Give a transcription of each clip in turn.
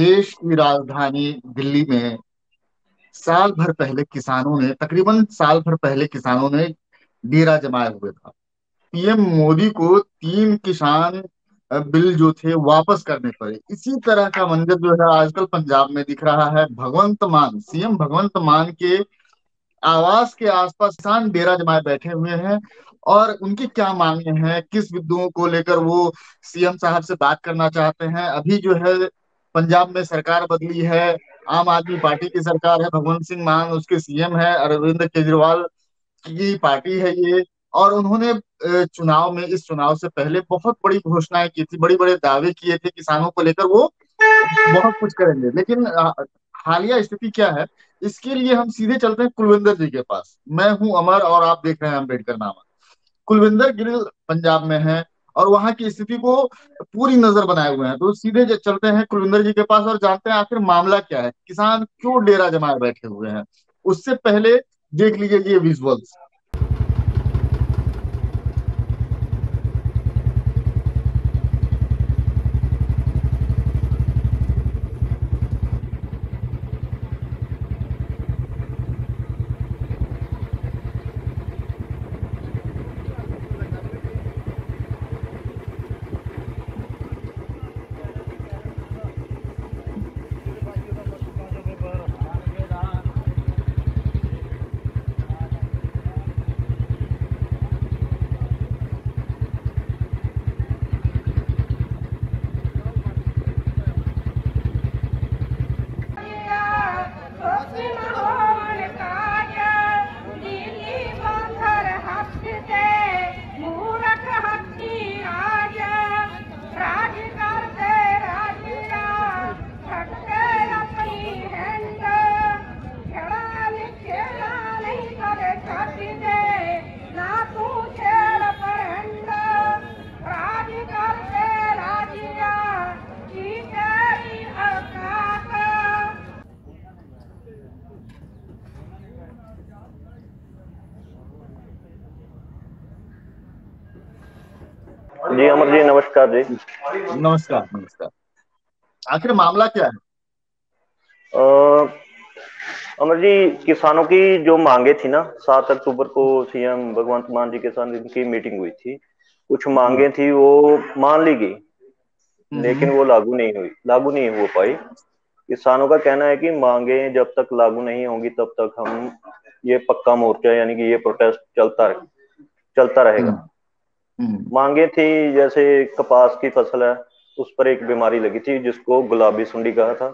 देश की राजधानी दिल्ली में साल भर पहले किसानों ने, तकरीबन साल भर पहले किसानों ने डेरा जमाए हुए था। पीएम मोदी को तीन किसान बिल जो थे वापस करने पड़े। इसी तरह का मंजर जो है आजकल पंजाब में दिख रहा है। भगवंत मान, सीएम भगवंत मान के आवास के आसपास किसान डेरा जमाए बैठे हुए हैं। और उनकी क्या मांगे हैं, किस बिंदुओं को लेकर वो सीएम साहब से बात करना चाहते हैं। अभी जो है पंजाब में सरकार बदली है, आम आदमी पार्टी की सरकार है, भगवंत सिंह मान उसके सीएम है, अरविंद केजरीवाल की पार्टी है ये। और उन्होंने चुनाव में, इस चुनाव से पहले बहुत बड़ी घोषणाएं की थी, बड़े बड़े दावे किए थे किसानों को लेकर, वो बहुत कुछ करेंगे। लेकिन हालिया स्थिति क्या है, इसके लिए हम सीधे चलते हैं कुलविंदर जी के पास। मैं हूं अमर और आप देख रहे हैं अम्बेडकर नामा। कुलविंदर गिल पंजाब में है और वहां की स्थिति को पूरी नजर बनाए हुए हैं। तो सीधे चलते हैं कुलविंदर जी के पास और जानते हैं आखिर मामला क्या है, किसान क्यों डेरा जमाए बैठे हुए हैं। उससे पहले देख लीजिए ये विजुअल्स। जी अमर जी, नमस्कार जी। नमस्कार नमस्कार। आखिर मामला क्या है। अ, अमर जी, किसानों की जो मांगे थी ना, 7 अक्टूबर को सीएम भगवंत मान जी के साथ इनकी मीटिंग हुई थी। कुछ जी। मांगे थी वो मान ली गई, लेकिन हम्म। वो लागू नहीं हो पाई। किसानों का कहना है कि मांगे जब तक लागू नहीं होंगी तब तक हम ये पक्का मोर्चा यानी कि ये प्रोटेस्ट चलता रहेगा। हम्म। हम्म। मांगे थी जैसे कपास की फसल है, उस पर एक बीमारी लगी थी जिसको गुलाबी सुंडी कहा था।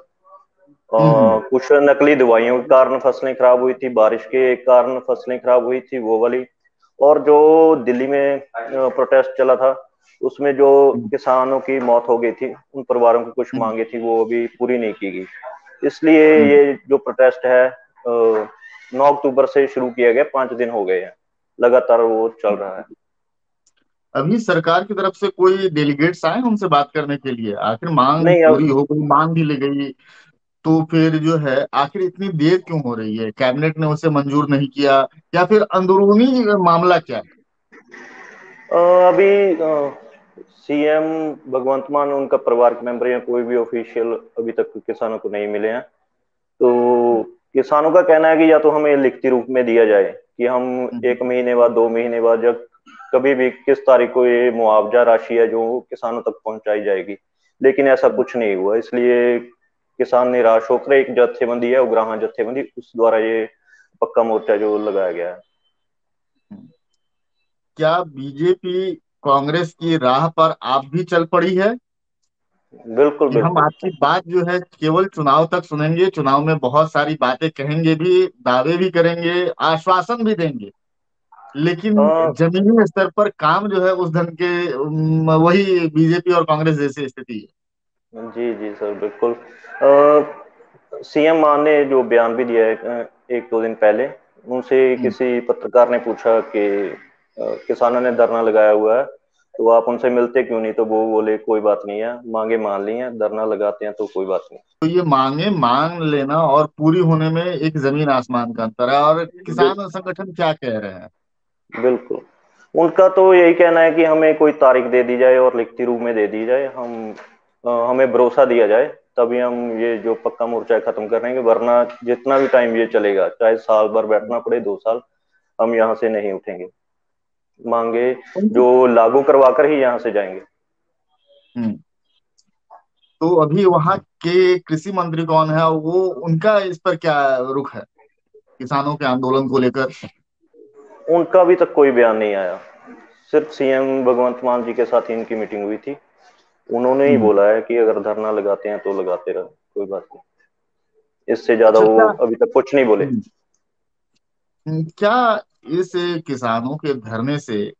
हम्म। कुछ नकली दवाइयों के कारण फसलें खराब हुई थी, बारिश के कारण फसलें खराब हुई थी वो वाली। और जो दिल्ली में प्रोटेस्ट चला था, उसमें जो हम्म। किसानों की मौत हो गई थी, उन परिवारों की कुछ हम्म। मांगे थी वो अभी पूरी नहीं की गई। इसलिए हम्म। ये जो प्रोटेस्ट है 9 अक्टूबर से शुरू किया गया, 5 दिन हो गए हैं, लगातार वो चल रहा है। अभी सरकार की तरफ से कोई डेलीगेट्स आए हैं उनसे बात करने के लिए। आखिर मांग नहीं पूरी हो गई, मांग भी ले गई, तो फिर जो है आखिर इतनी देर क्यों हो रही है। कैबिनेट ने उसे मंजूर नहीं किया या फिर अंदरूनी मामला क्या है। अभी सीएम भगवंत मान, उनका परिवार के मेंबर या कोई भी ऑफिशियल अभी तक किसानों को नहीं मिले हैं। तो किसानों का कहना है कि या तो हमें लिखित रूप में दिया जाए कि हम हम्म। 1 महीने बाद, 2 महीने बाद, जब कभी भी किस तारीख को ये मुआवजा राशि है जो किसानों तक पहुंचाई जाएगी। लेकिन ऐसा कुछ नहीं हुआ, इसलिए किसान निराश होकर एक जत्थेबंदी है, उग्राह जत्थेबंदी, उस द्वारा ये पक्का मोर्चा जो लगाया गया है। क्या बीजेपी कांग्रेस की राह पर आप भी चल पड़ी है बिल्कुल कि हम बिल्कुल। आपकी बात जो है केवल चुनाव तक सुनेंगे, चुनाव में बहुत सारी बातें कहेंगे भी, दावे भी करेंगे, आश्वासन भी देंगे, लेकिन अ, जमीनी स्तर पर काम जो है उस ढंग के वही बीजेपी और कांग्रेस जैसी स्थिति है। जी जी सर, बिल्कुल। सीएम मान ने जो बयान भी दिया है 1-2 दिन पहले, उनसे हम्म। किसी पत्रकार ने पूछा कि किसानों ने धरना लगाया हुआ है तो आप उनसे मिलते क्यों नहीं, तो वो बोले कोई बात नहीं है, मांगे मान ली हैं, धरना लगाते हैं तो कोई बात नहीं। तो ये मांगे मान लेना और पूरी होने में एक जमीन आसमान का अंतर है। और बिल, किसान संगठन क्या कह रहे हैं। बिल्कुल। उनका तो यही कहना है कि हमें कोई तारीख दे दी जाए और लिखित रूप में दे दी जाए, हम हमें भरोसा दिया जाए, तभी हम ये जो पक्का मोर्चा है खत्म कर देंगे, वरना जितना भी टाइम ये चलेगा, चाहे साल भर बैठना पड़े, 2 साल, हम यहाँ से नहीं उठेंगे। मांगे उनकी- जो लागू करवा कर ही यहाँ से जाएंगे। हम्म, तो अभी वहाँ के कृषि मंत्री कौन है, वो उनका इस पर क्या रुख है किसानों के आंदोलन को लेकर? उनका अभी तक कोई बयान नहीं आया। सिर्फ सीएम भगवंत मान जी के साथ ही इनकी मीटिंग हुई थी। उन्होंने ही हम्म। बोला है कि अगर धरना लगाते हैं तो लगाते रहो, कोई बात नहीं। इससे ज्यादा अच्छा, वो क्या अभी तक कुछ नहीं बोले। क्या इस किसानों के धरने से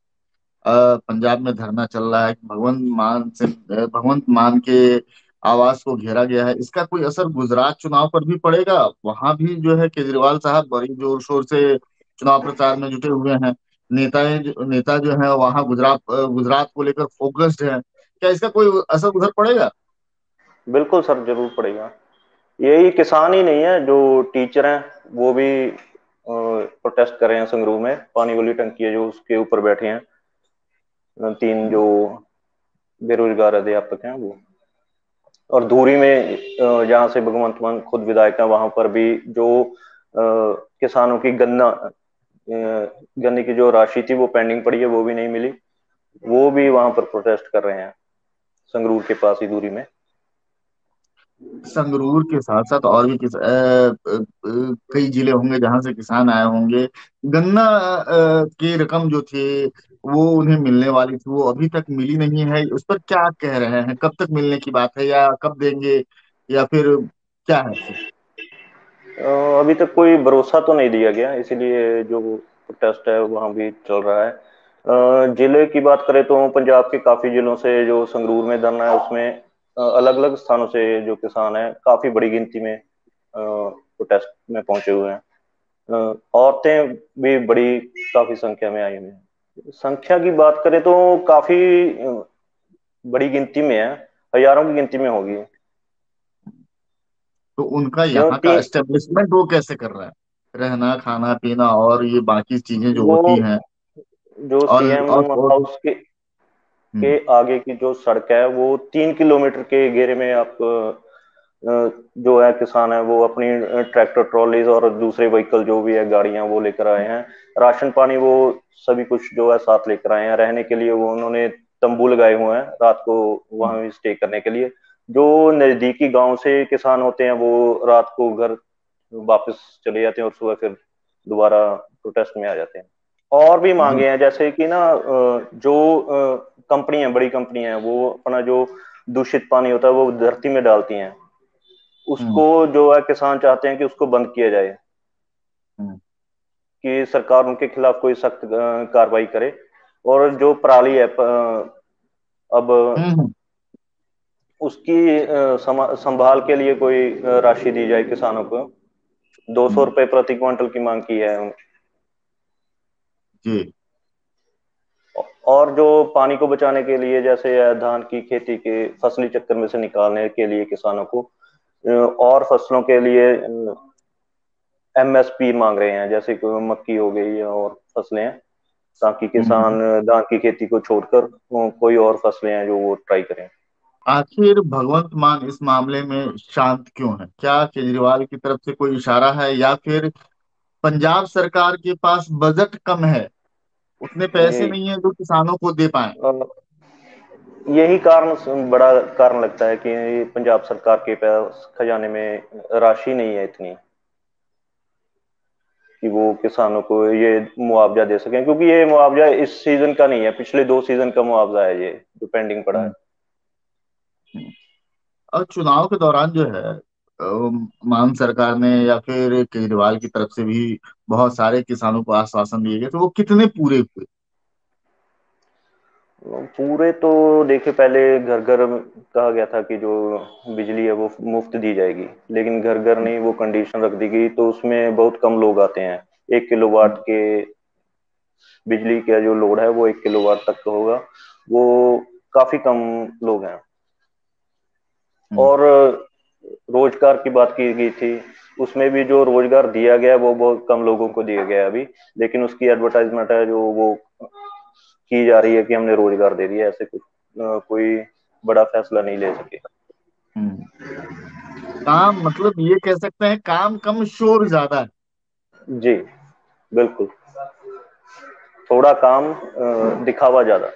पंजाब में धरना चल रहा है कि भगवंत मान के आवास को घेरा गया है, इसका कोई असर गुजरात चुनाव पर भी पड़ेगा? वहां भी जो है केजरीवाल साहब बड़ी जोर शोर से चुनाव प्रचार में जुटे हुए हैं। नेता जो है वहां गुजरात को लेकर फोकस्ड है। क्या इसका कोई असर उधर पड़ेगा? बिल्कुल सर, जरूर पड़ेगा। यही किसान ही नहीं है, जो टीचर हैं वो भी प्रोटेस्ट कर रहे हैं संगरूर में। पानी वाली टंकी है जो, उसके ऊपर बैठे हैं। तीन जो बेरोजगार अध्यापक हैं वो। और धूरी में जहाँ से भगवंत मान खुद विधायक है, वहां पर भी जो किसानों की गन्ने की जो राशि थी वो पेंडिंग पड़ी है, वो भी नहीं मिली। वो भी वहां पर प्रोटेस्ट कर रहे हैं, संगरूर के पास ही दूरी में। संगरूर के साथ साथ और भी कई जिले होंगे जहां से किसान आए होंगे। गन्ना की रकम जो थी वो उन्हें मिलने वाली थी, वो अभी तक मिली नहीं है। उस पर क्या कह रहे हैं, कब तक मिलने की बात है, या कब देंगे, या फिर क्या है फिर? अभी तक कोई भरोसा तो नहीं दिया गया, इसीलिए जो प्रोटेस्ट है वहाँ भी चल रहा है। जिले की बात करें तो पंजाब के काफी जिलों से जो संगरूर में धरना है, उसमें अलग अलग स्थानों से जो किसान हैं काफी बड़ी गिनती में प्रोटेस्ट में पहुंचे हुए हैं। औरतें भी बड़ी काफी संख्या में आई हुई हैं। संख्या की बात करें तो काफी बड़ी गिनती में है, हजारों की गिनती में होगी। तो उनका यहाँ का क्योंकि एस्टेब्लिशमेंट वो कैसे कर रहा है, रहना खाना पीना और ये बाकी चीजें जो वो होती हैं? जो सीएम और हाउस के हम्म। आगे की जो सड़क है, वो 3 किलोमीटर के घेरे में आप जो है किसान है वो अपनी ट्रैक्टर ट्रॉलीज और दूसरे व्हीकल जो भी है गाड़ियां वो लेकर आए हैं। राशन पानी वो सभी कुछ जो है साथ लेकर आए हैं। रहने के लिए वो उन्होंने तंबू लगाए हुए हैं रात को हम्म। वहां स्टे करने के लिए। जो नजदीकी गांव से किसान होते हैं वो रात को घर वापस चले जाते हैं और सुबह फिर दोबारा प्रोटेस्ट में आ जाते हैं। और भी जी। मांगे हैं, जैसे कि ना जो कंपनियां, बड़ी कंपनियां हैं, वो अपना जो दूषित पानी होता है वो धरती में डालती हैं। हम्म। उसको जो है किसान चाहते हैं कि उसको बंद किया जाए, हम्म। कि सरकार उनके खिलाफ कोई सख्त कार्रवाई करे। और जो पराली है अब हम्म। उसकी संभाल के लिए कोई राशि दी जाए किसानों को। 200 हम्म। रुपए प्रति क्विंटल की मांग की है। जी। और जो पानी को बचाने के लिए, जैसे धान की खेती के फसली चक्कर में से निकालने के लिए किसानों को और फसलों के लिए एमएसपी मांग रहे हैं, जैसे कि मक्की हो गई और फसलें हैं, ताकि हम्म। किसान धान की खेती को छोड़कर कोई और फसलें हैं जो वो ट्राई करें। आखिर भगवंत मान इस मामले में शांत क्यों है? क्या केजरीवाल की तरफ से कोई इशारा है, या फिर पंजाब सरकार के पास बजट कम है, उतने पैसे ये नहीं है जो किसानों को दे पाए? अ, यही कारण, बड़ा कारण लगता है कि पंजाब सरकार के पास खजाने में राशि नहीं है इतनी कि वो किसानों को ये मुआवजा दे सकें, क्योंकि ये मुआवजा इस सीजन का नहीं है, पिछले 2 सीजन का मुआवजा है ये जो पेंडिंग पड़ा है। हम्म। और चुनाव के दौरान जो है मान सरकार ने या फिर केजरीवाल की तरफ से भी बहुत सारे किसानों को आश्वासन दिए गए, तो वो कितने पूरे हुए? पूरे तो देखिए, पहले घर घर कहा गया था कि जो बिजली है वो मुफ्त दी जाएगी, लेकिन घर घर नहीं, वो कंडीशन रख दी गई, तो उसमें बहुत कम लोग आते हैं। 1 किलोवाट के बिजली का जो लोड है वो 1 किलोवाट तक का होगा। वो काफी कम लोग हैं। हम्म। और रोजगार की बात की गई थी, उसमें भी जो रोजगार दिया गया है वो बहुत कम लोगों को दिया गया है अभी। लेकिन उसकी एडवर्टाइजमेंट है जो वो की जा रही है कि हमने रोजगार दे दिया, ऐसे कुछ कोई बड़ा फैसला नहीं ले सके। हम्म। काम मतलब ये कह सकते हैं, काम कम शोर ज्यादा है। जी बिल्कुल। थोड़ा काम, दिखावा ज्यादा।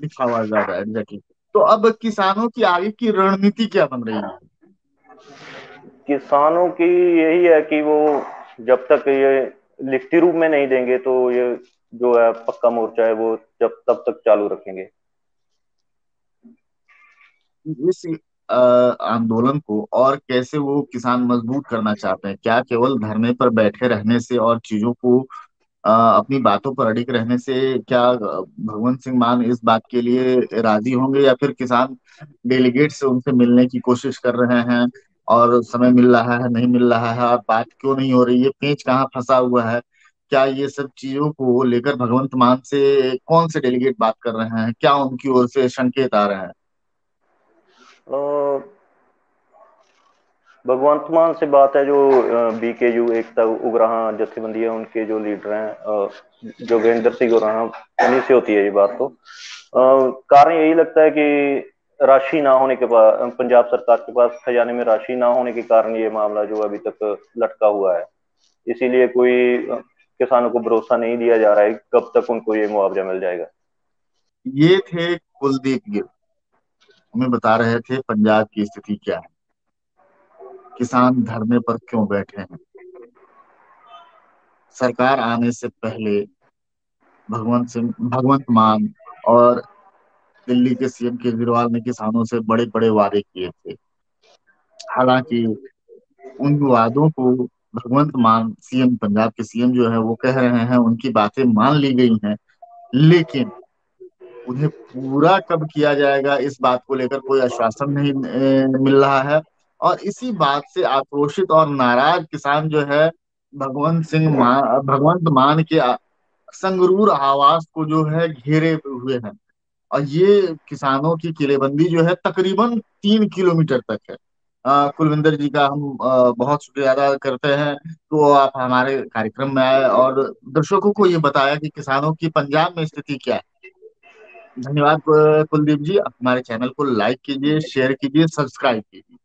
दिखावा ज्यादा है, एग्जैक्टली। तो अब किसानों की आगे की रणनीति क्या बन रही है? किसानों की यही है कि वो जब तक ये लिखती रूप में नहीं देंगे तो ये जो है पक्का मोर्चा है वो जब तब तक चालू रखेंगे। इस आंदोलन को और कैसे वो किसान मजबूत करना चाहते हैं? क्या केवल धरने पर बैठे रहने से और चीजों को अपनी बातों पर अडिग रहने से क्या भगवंत सिंह मान इस बात के लिए राजी होंगे, या फिर किसान डेलीगेट से उनसे मिलने की कोशिश कर रहे हैं और समय मिल रहा है नहीं मिल रहा है, और बात क्यों नहीं हो रही है, पेंच कहाँ फंसा हुआ है? क्या ये सब चीजों को लेकर भगवंत मान से कौन से डेलीगेट बात कर रहे हैं? क्या उनकी ओर से संकेत आ रहे हैं? अ, भगवंत मान से बात है जो बीकेयू एकता उग्राहा जत्थेबंदी है उनके जो लीडर हैं, जोगेंद्र सिंह उग्राहा, उन्हीं से होती है ये बात। तो कारण यही लगता है कि राशि ना होने के पास, पंजाब सरकार के पास खजाने में राशि ना होने के कारण ये मामला जो अभी तक लटका हुआ है। इसीलिए कोई किसानों को भरोसा नहीं दिया जा रहा है कि कब तक उनको ये मुआवजा मिल जाएगा। ये थे कुलदीप गिल, हमें बता रहे थे पंजाब की स्थिति क्या है, किसान धरने पर क्यों बैठे हैं। सरकार आने से पहले भगवंत मान और दिल्ली के सीएम केजरीवाल ने किसानों से बड़े बड़े वादे किए थे। हालांकि उन वादों को भगवंत मान, सीएम, पंजाब के सीएम जो है वो कह रहे हैं उनकी बातें मान ली गई हैं, लेकिन उन्हें पूरा कब किया जाएगा इस बात को लेकर कोई आश्वासन नहीं मिल रहा है। और इसी बात से आक्रोशित और नाराज किसान जो है भगवंत मान के संगरूर आवास को जो है घेरे हुए हैं। और ये किसानों की किलेबंदी जो है तकरीबन 3 किलोमीटर तक है। कुलविंदर जी का हम बहुत शुक्रिया अदा करते हैं, तो आप हमारे कार्यक्रम में आए और दर्शकों को ये बताया कि किसानों की पंजाब में स्थिति क्या है। धन्यवाद कुलदीप जी। आप हमारे चैनल को लाइक कीजिए, शेयर कीजिए, सब्सक्राइब कीजिए।